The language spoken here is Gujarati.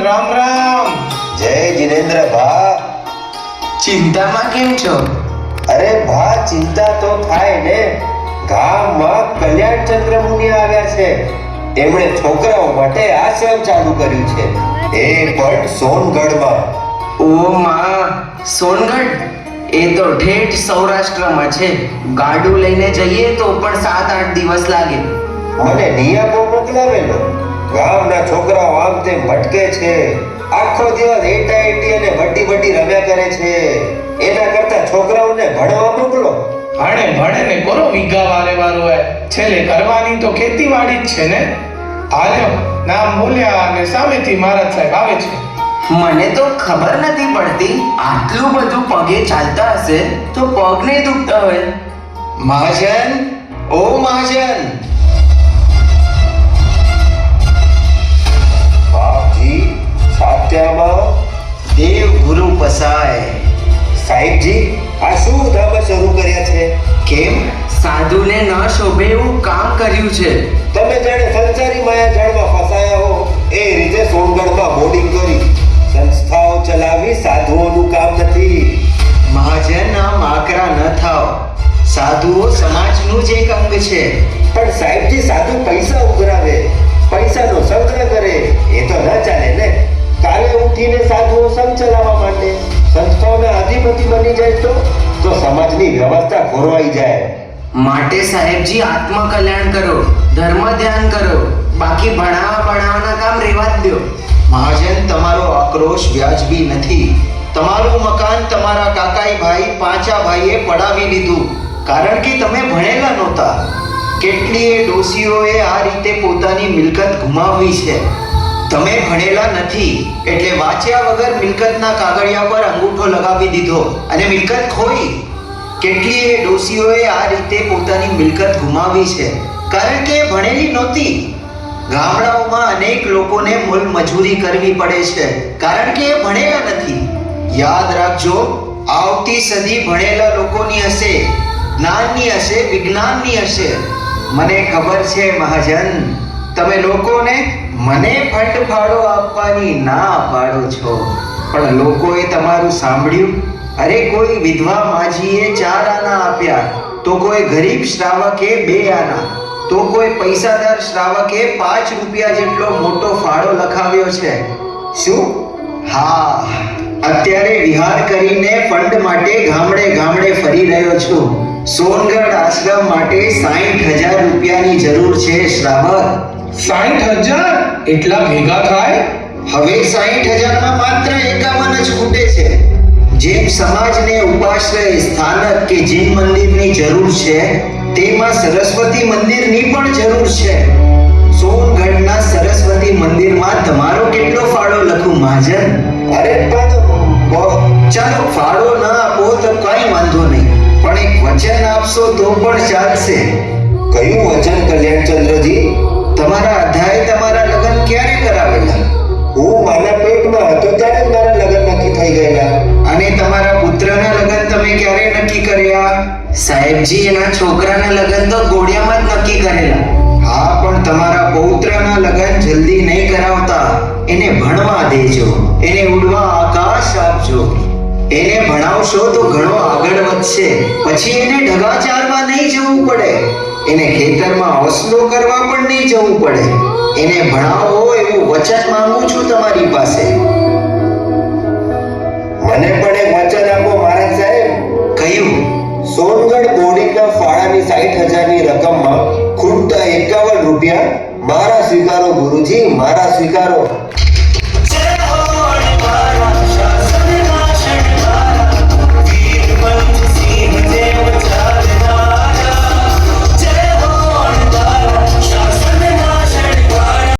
રામ રામ. જય જીનેન્દ્ર ભા. ચિંતામાં કેમ છો? અરે ભા, ચિંતા તો થાય ને. ગામમાં કલ્યાણચંદ્ર મુનિ આવ્યા છે. એમણે છોકરાઓ માટે આશ્રમ ચાલુ કર્યું છે, એ પણ સોનગઢમાં. ઓ માં, સોનગઢ? એ તો ઠેઠ સૌરાષ્ટ્રમાં છે. ગાડું લઈને જઈએ તો પણ 7-8 દિવસ લાગે. મને નિયામો મોકલાવેલો. ગામના છોકરાઓ આમ તેમ ભટકે છે, આખો દિવસ એટી અને બડી રમ્યા કરે છે. એના કરતા છોકરાઓને ભણવા મોકલો. ભણે ને કરો વીઘા વારે હે. છેલ્લે કરવાની તો ખેતીવાડી જ છે ને. હાલ્યો, નામ બોલ્યા અને સામેથી મહારાજ સાહેબ આવે છે. મને તો ખબર નથી પડતી, આટલું બધું પગે ચાલતા હશે તો પગ નહીં દુખતા હોય. મહાજન, ઓ મહાજન. બાપજી, સાત્યામાં દેવ ગુરુ પસાય. સાહેબજી, આ શું ધાબા શરૂ કર્યા છે? કેમ? સાધુને ન શોભે એવું કામ કર્યું છે. તમે જાણે સંસારી માયા જાળમાં ફસાયા હો એ રીતે સોનગઢમાં બોર્ડિંગ કરી. સંસ્થાઓ ચલાવી સાધુઓનું કામ નથી. મહાજન, આમ આકરા ન થાઓ. સાધુઓ સમાજનું જ એક અંગ છે. પણ સાહેબજી, સાધુ પૈસા ઉઘરાવે, પૈસાનો સંગ્રહ કરે, એ તો ન ચાલે ને. કાલે ઉઠીને સાધુઓ સંઘ ચલાવવા માંડે, સંસ્થાઓના અધિપતિ બની જાય તો સમાજની વ્યવસ્થા ખોરવાઈ જાય. માટે સાહેબજી, આત્મકલ્યાણ કરો, ધર્મ ધ્યાન કરો, બાકી ભણાવવાના કામ રેવા જ દો. મહાજન, તમારો આક્રોશ વ્યાજબી નથી. તમારું મકાન તમારા કાકાઈ ભાઈ પાંચા ભાઈએ પડાવી લીધું કારણ કે તમે ભણેલા નહોતા. કેટલીય ડોસીઓએ આ રીતે પોતાની મિલકત ગુમાવી છે. તમે ભણેલા નથી એટલે વાંચ્યા વગર મિલકતના કાગળિયા પર અંગૂઠો લગાવી દીધો અને મિલકત ખોઈ. કેટલીય ડોસીઓએ આ રીતે પોતાની મિલકત ગુમાવી છે કારણ કે ભણેલી નહોતી. ગામડાઓમાં અનેક લોકોને મૂલ મજૂરી કરવી પડે છે કારણ કે એ ભણેલા નથી. યાદ રાખજો, આવતી સદી ભણેલા લોકોની હશે, જ્ઞાનની હશે, વિજ્ઞાનની હશે. મને ખબર છે મહાજન, તમે લોકોને મને ફંડફાળો આપવાની ના પાડો છો, પણ લોકોએ તમારું સાંભળ્યું. અરે, કોઈ વિધવા માજીએ 4 આના આપ્યા તો કોઈ ગરીબ શ્રાવકે 2 આના, તો કોઈ પૈસાદાર શ્રાવકે 5 રૂપિયા જેટલો મોટો ફાળો લખાવ્યો છે. શું? હા, અત્યારે વિહાર કરીને ફંડ માટે ગામડે ગામડે ફરી રહ્યો છું. સોનગઢ આશ્રમ માટે 60,000 રૂપિયાની જરૂર છે શ્રાવક. 60,000? એટલા ભેગા થાય? હવે 60,000માં માત્ર 51 જ ખૂટે છે. જેમ સમાજને ઉપાશ્રય, સ્થાનક કે જીન મંદિરની જરૂર છે, તેમાં સરસ્વતી મંદિરની પણ જરૂર છે. સોનગઢના સરસ્વતી મંદિરમાં તમારો કેટલો ફાળો લખું મહાજન? અરે ચાલો, ફાળો ન આપો તો કઈ વાંધો નહીં, પણ એક વચન આપશો તો પણ ચાલશે. કયું વચન કલ્યાણચંદ્રજી? તમારા અધાએ તમારા લગ્ન ક્યારે કરાવેલા? હું મારા પેટમાં હતો ત્યારે જ મારા લગ્ન નક્કી થઈ ગયેલા. અને તમારા પુત્રના લગ્ન તમે ક્યારે નક્કી કર્યા? સાહેબજી, એના છોકરાના લગ્ન તો ગોળિયામાં જ નક્કી કરેલા. હા, પણ તમારા પૌત્રના લગ્ન જલ્દી નહીં કરાવતા. એને ભણવા દેજો, એને ઉડવા આકાશ આપજો. એને ભણાવશો તો ઘણો આગળ વધશે. પછી એને ઢગા ચારવા નહીં જવું પડે, એને ખેતરમાં ઓસલો કરવા પણ નહીં જવું પડે. એને ભણાવો એવું વચન માંગુ છું તમારી પાસે. મને પણ એક વચન આપો મહારાજ સાહેબ. કયું? સોનગઢ બોર્ડિંગના ફાળાની 60,000ની રકમમાં ખૂટતા 51 રૂપિયા મારા સ્વીકારો ગુરુજી, મારા સ્વીકારો.